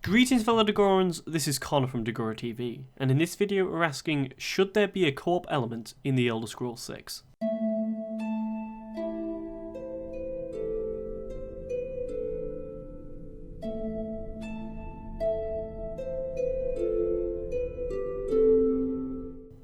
Greetings fellow Dagorans, this is Connor from DagoraTV, and in this video we're asking, should there be a co-op element in the Elder Scrolls 6?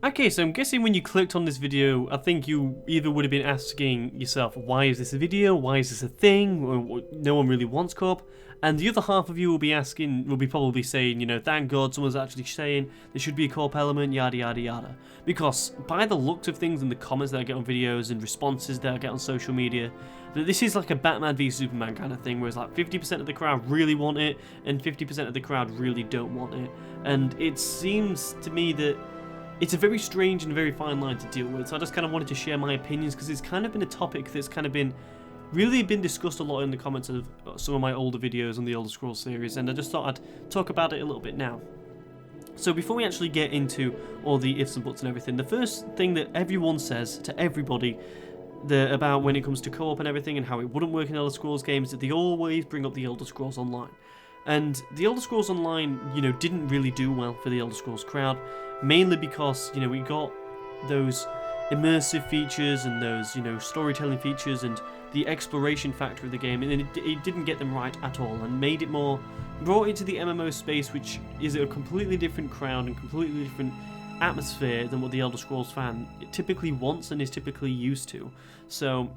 Okay, so I'm guessing when you clicked on this video, I think you either would have been asking yourself, why is this a video, why is this a thing, no one really wants co-op, and the other half of you will be probably saying, you know, thank God someone's actually saying there should be a co-op element, yada yada yada. Because by the looks of things in the comments that I get on videos and responses that I get on social media, that this is like a Batman v Superman kind of thing, where it's like 50% of the crowd really want it, and 50% of the crowd really don't want it. And it seems to me that it's a very strange and very fine line to deal with, so I just kind of wanted to share my opinions, because it's kind of been a topic that's kind of been discussed a lot in the comments of some of my older videos on the Elder Scrolls series, and I just thought I'd talk about it a little bit now. So before we actually get into all the ifs and buts and everything, the first thing that everyone says to everybody about when it comes to co-op and everything and how it wouldn't work in Elder Scrolls games, that they always bring up the Elder Scrolls Online. And the Elder Scrolls Online, you know, didn't really do well for the Elder Scrolls crowd, mainly because, you know, we got those immersive features and those, you know, storytelling features and the exploration factor of the game, and it didn't get them right at all, and brought it to the MMO space, which is a completely different crowd and completely different atmosphere than what the Elder Scrolls fan typically wants and is typically used to. So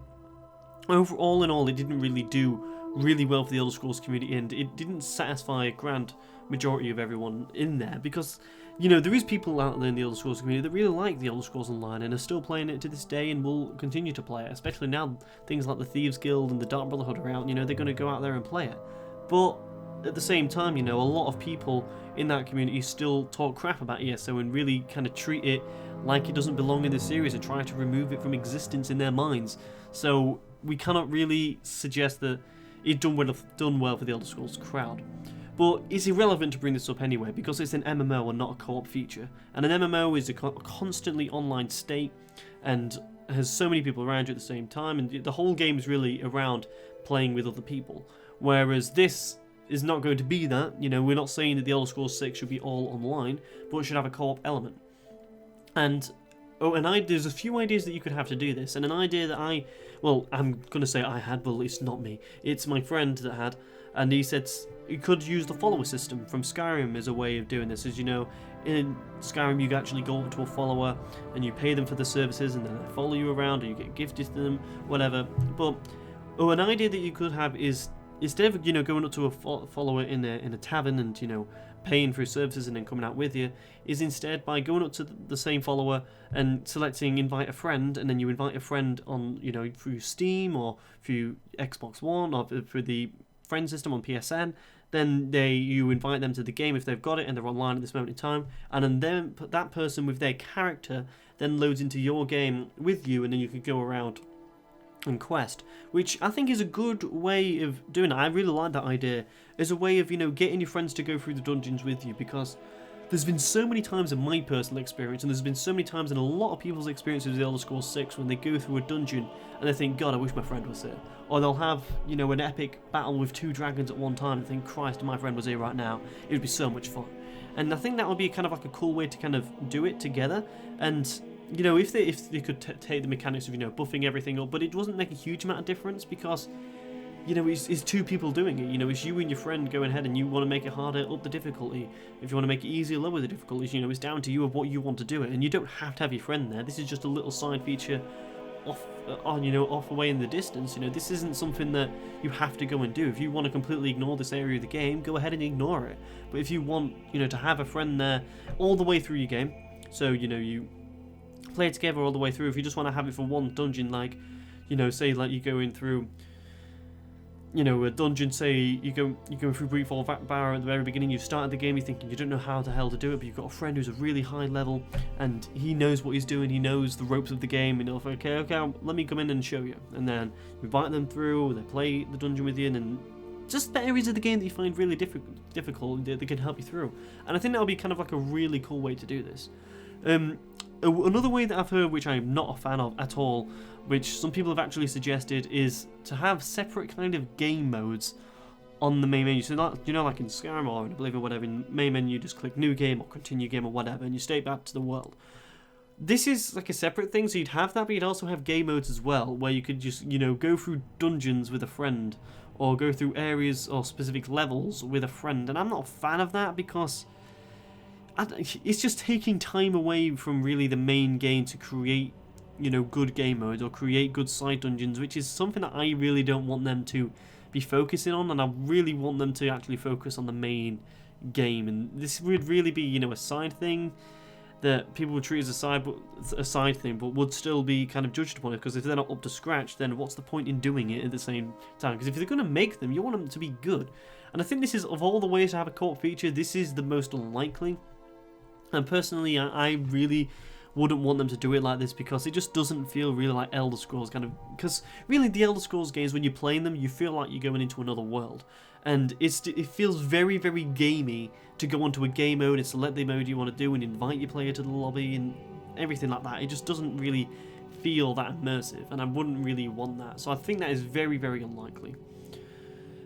overall in all, it didn't really do really well for the Elder Scrolls community, and it didn't satisfy a grand majority of everyone in there, because, you know, there is people out there in the Elder Scrolls community that really like the Elder Scrolls Online and are still playing it to this day and will continue to play it, especially now things like the Thieves Guild and the Dark Brotherhood are out. You know, they're going to go out there and play it. But at the same time, you know, a lot of people in that community still talk crap about ESO and really kind of treat it like it doesn't belong in the series and try to remove it from existence in their minds. So we cannot really suggest that it's done well for the Elder Scrolls crowd. But it's irrelevant to bring this up anyway, because it's an MMO and not a co-op feature. And an MMO is a constantly online state and has so many people around you at the same time, and the whole game is really around playing with other people. Whereas this is not going to be that. You know, we're not saying that the Elder Scrolls 6 should be all online, but it should have a co-op element. And there's a few ideas that you could have to do this, and an idea that I'm going to say I had, but it's not me. It's my friend that had, and he said you could use the follower system from Skyrim as a way of doing this. As you know, in Skyrim you actually go over to a follower and you pay them for the services, and then they follow you around, or you get gifted to them, whatever. But an idea that you could have is, instead of, you know, going up to a follower in a tavern and, you know, paying for his services and then coming out with you, is instead by going up to the same follower and selecting invite a friend, and then you invite a friend on, you know, through Steam or through Xbox One or through the friend system on PSN. Then you invite them to the game if they've got it and they're online at this moment in time, and then that person with their character then loads into your game with you, and then you can go around and quest, which I think is a good way of doing it. I really like that idea as a way of, you know, getting your friends to go through the dungeons with you, because there's been so many times in my personal experience, and there's been so many times in a lot of people's experiences with Elder Scrolls 6, when they go through a dungeon and they think, God, I wish my friend was here. Or they'll have, you know, an epic battle with 2 dragons at one time and think, Christ, if my friend was here right now, it would be so much fun. And I think that would be kind of like a cool way to kind of do it together. And, you know, if they could take the mechanics of, you know, buffing everything up, but it doesn't make a huge amount of difference, because, you know, it's 2 people doing it. You know, it's you and your friend going ahead, and you want to make it harder, up the difficulty. If you want to make it easier, lower the difficulties. You know, it's down to you of what you want to do it, and you don't have to have your friend there. This is just a little side feature off away in the distance. You know, this isn't something that you have to go and do. If you want to completely ignore this area of the game, go ahead and ignore it. But if you want, you know, to have a friend there all the way through your game, so, you know, you play it together all the way through. If you just want to have it for one dungeon, like, you know, say like you go in through, you know, a dungeon, say you go through Breakfall Bar at the very beginning, you started the game, you're thinking you don't know how the hell to do it, but you've got a friend who's a really high level, and he knows what he's doing, he knows the ropes of the game, and you're like, okay, let me come in and show you. And then you invite them through, they play the dungeon with you, and then just the areas of the game that you find really difficult, they can help you through. And I think that would be kind of like a really cool way to do this. Another way that I've heard, which I'm not a fan of at all, which some people have actually suggested, is to have separate kind of game modes on the main menu. So not, you know, like in Skyrim or in Oblivion or whatever, in the main menu you just click new game or continue game or whatever, and you stay back to the world. This is like a separate thing, so you'd have that, but you'd also have game modes as well, where you could just, you know, go through dungeons with a friend, or go through areas or specific levels with a friend, and I'm not a fan of that because it's just taking time away from really the main game to create, you know, good game modes or create good side dungeons, which is something that I really don't want them to be focusing on, and I really want them to actually focus on the main game, and this would really be, you know, a side thing that people would treat as a side thing, but would still be kind of judged upon it, because if they're not up to scratch, then what's the point in doing it at the same time? Because if they're going to make them, you want them to be good. And I think this is, of all the ways to have a co-op feature, this is the most unlikely. And personally, I really wouldn't want them to do it like this, because it just doesn't feel really like Elder Scrolls kind of, because really the Elder Scrolls games, when you're playing them, you feel like you're going into another world, and it feels very, very gamey to go onto a game mode and select the mode you want to do and invite your player to the lobby and everything like that. It just doesn't really feel that immersive, and I wouldn't really want that, so I think that is very, very unlikely.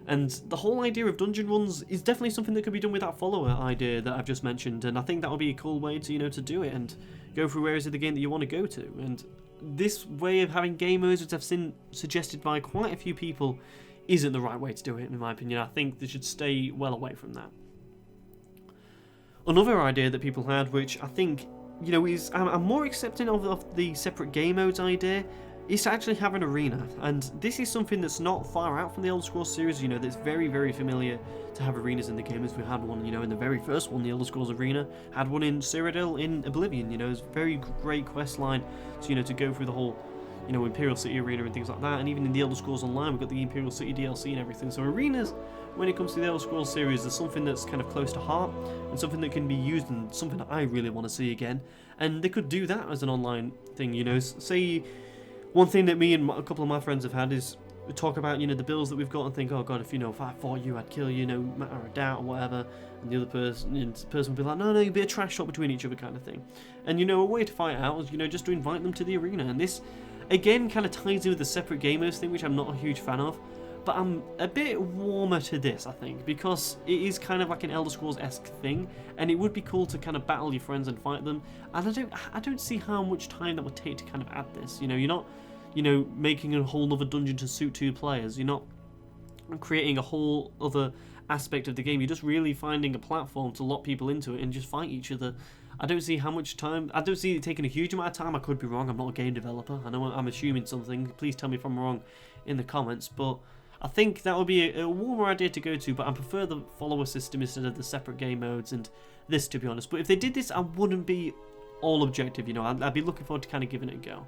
And the whole idea of dungeon runs is definitely something that could be done with that follower idea that I've just mentioned, and I think that would be a cool way to, you know, to do it and go through areas of the game that you want to go to. And this way of having game modes, which I've seen suggested by quite a few people, isn't the right way to do it, in my opinion. I think they should stay well away from that. Another idea that people had, which I think, you know, is I'm more accepting of the separate game modes idea, is to actually have an arena. And this is something that's not far out from the Elder Scrolls series, you know, that's very, very familiar to have arenas in the game, as we had one, you know, in the very first one, the Elder Scrolls Arena, had one in Cyrodiil in Oblivion, you know, it's a very great quest line to, you know, to go through the whole, you know, Imperial City Arena and things like that. And even in the Elder Scrolls Online, we've got the Imperial City DLC and everything. So arenas, when it comes to the Elder Scrolls series, there's something that's kind of close to heart, and something that can be used, and something that I really want to see again. And they could do that as an online thing, you know, say, one thing that me and a couple of my friends have had is we talk about, you know, the builds that we've got and think, oh god, if, you know, if I fought you, I'd kill you, no matter of doubt or whatever. And the other person, you know, the person would be like, no, you'd be a trash shot between each other kind of thing. And, you know, a way to fight out is, you know, just to invite them to the arena. And this, again, kind of ties in with the separate gamers thing, which I'm not a huge fan of. But I'm a bit warmer to this, I think, because it is kind of like an Elder Scrolls-esque thing, and it would be cool to kind of battle your friends and fight them. And I don't see how much time that would take to kind of add this. You know, you're not, you know, making a whole other dungeon to suit two players. You're not creating a whole other aspect of the game. You're just really finding a platform to lock people into it and just fight each other. I don't see how much time. I don't see it taking a huge amount of time. I could be wrong. I'm not a game developer. I know I'm assuming something. Please tell me if I'm wrong in the comments. But I think that would be a warmer idea to go to, but I prefer the follower system instead of the separate game modes and this, to be honest. But if they did this, I wouldn't be all objective, you know. I'd be looking forward to kind of giving it a go.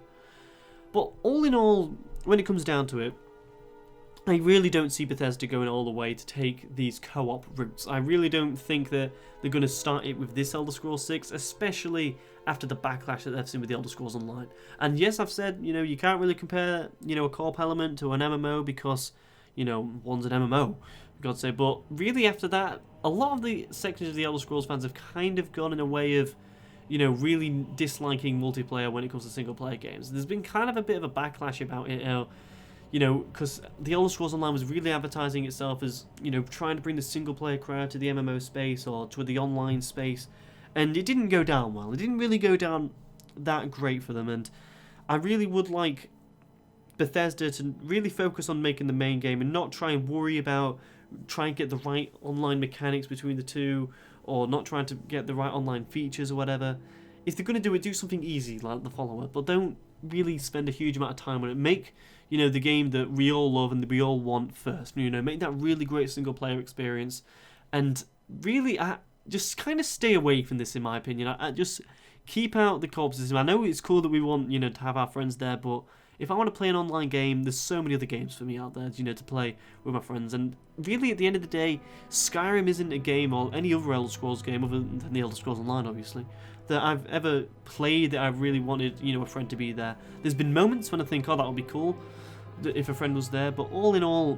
But all in all, when it comes down to it, I really don't see Bethesda going all the way to take these co-op routes. I really don't think that they're going to start it with this Elder Scrolls 6, especially after the backlash that they've seen with the Elder Scrolls Online. And yes, I've said, you know, you can't really compare, you know, a co-op element to an MMO because, you know, one's an MMO, for God's sake. But really after that, a lot of the sections of the Elder Scrolls fans have kind of gone in a way of, you know, really disliking multiplayer when it comes to single-player games. There's been kind of a bit of a backlash about it, you know, because the Elder Scrolls Online was really advertising itself as, you know, trying to bring the single-player crowd to the MMO space or to the online space, and it didn't go down well. It didn't really go down that great for them, and I really would like Bethesda to really focus on making the main game and not try and worry about trying to get the right online mechanics between the two, or not trying to get the right online features or whatever. If they're going to do it, do something easy like the follower, but don't really spend a huge amount of time on it. Make, you know, the game that we all love and that we all want first. You know, make that really great single player experience, and really just kind of stay away from this, in my opinion. I just keep out the co-op system. I know it's cool that we want, you know, to have our friends there, but if I want to play an online game, there's so many other games for me out there, you know, to play with my friends. And really, at the end of the day, Skyrim isn't a game, or any other Elder Scrolls game other than the Elder Scrolls Online, obviously, that I've ever played that I've really wanted, you know, a friend to be there. There's been moments when I think, oh, that would be cool if a friend was there, but all in all,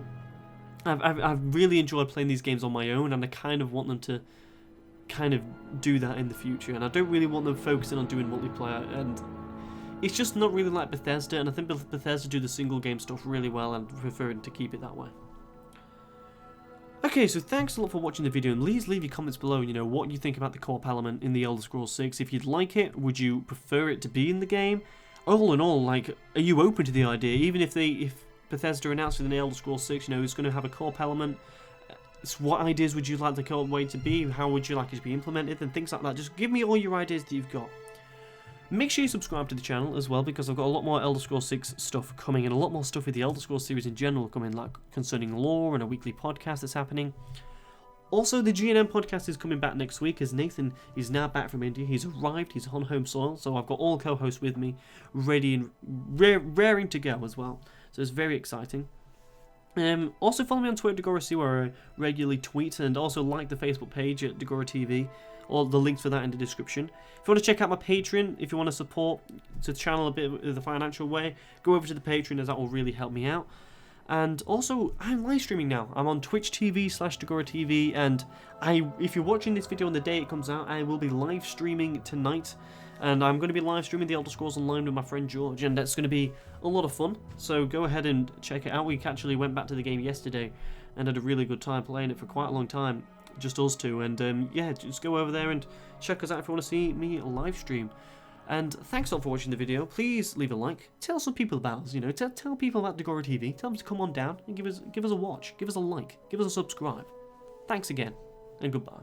I've really enjoyed playing these games on my own, and I kind of want them to kind of do that in the future. And I don't really want them focusing on doing multiplayer, and it's just not really like Bethesda, and I think Bethesda do the single game stuff really well, and prefer to keep it that way. Okay, so thanks a lot for watching the video, and please leave your comments below, you know, what you think about the co-op element in the Elder Scrolls 6. If you'd like it, would you prefer it to be in the game? All in all, like, are you open to the idea? Even if Bethesda announced in the Elder Scrolls 6, you know, it's going to have a co-op element, what ideas would you like the co-op way to be? How would you like it to be implemented? And things like that. Just give me all your ideas that you've got. Make sure you subscribe to the channel as well, because I've got a lot more Elder Scrolls 6 stuff coming, and a lot more stuff with the Elder Scrolls series in general coming, like concerning lore and a weekly podcast that's happening. Also, the G&M podcast is coming back next week, as Nathan is now back from India. He's arrived, he's on home soil, so I've got all co-hosts with me, ready and raring to go as well. So it's very exciting. Also follow me on Twitter, DagoraTV, where I regularly tweet, and also like the Facebook page at DagoraTV. All the links for that in the description. If you want to check out my Patreon, if you want to support the channel a bit in the financial way, go over to the Patreon, as that will really help me out. And also, I'm live streaming now. I'm on Twitch TV/DagoraTV, and if you're watching this video on the day it comes out, I will be live streaming tonight. And I'm going to be live streaming the Elder Scrolls Online with my friend George, and that's going to be a lot of fun. So go ahead and check it out. We actually went back to the game yesterday and had a really good time playing it for quite a long time. Just us two, and yeah, just go over there and check us out if you want to see me live stream. And thanks a lot for watching the video. Please leave a like. Tell some people about us, you know. Tell people about DagoraTV. Tell them to come on down and give us a watch. Give us a like. Give us a subscribe. Thanks again, and goodbye.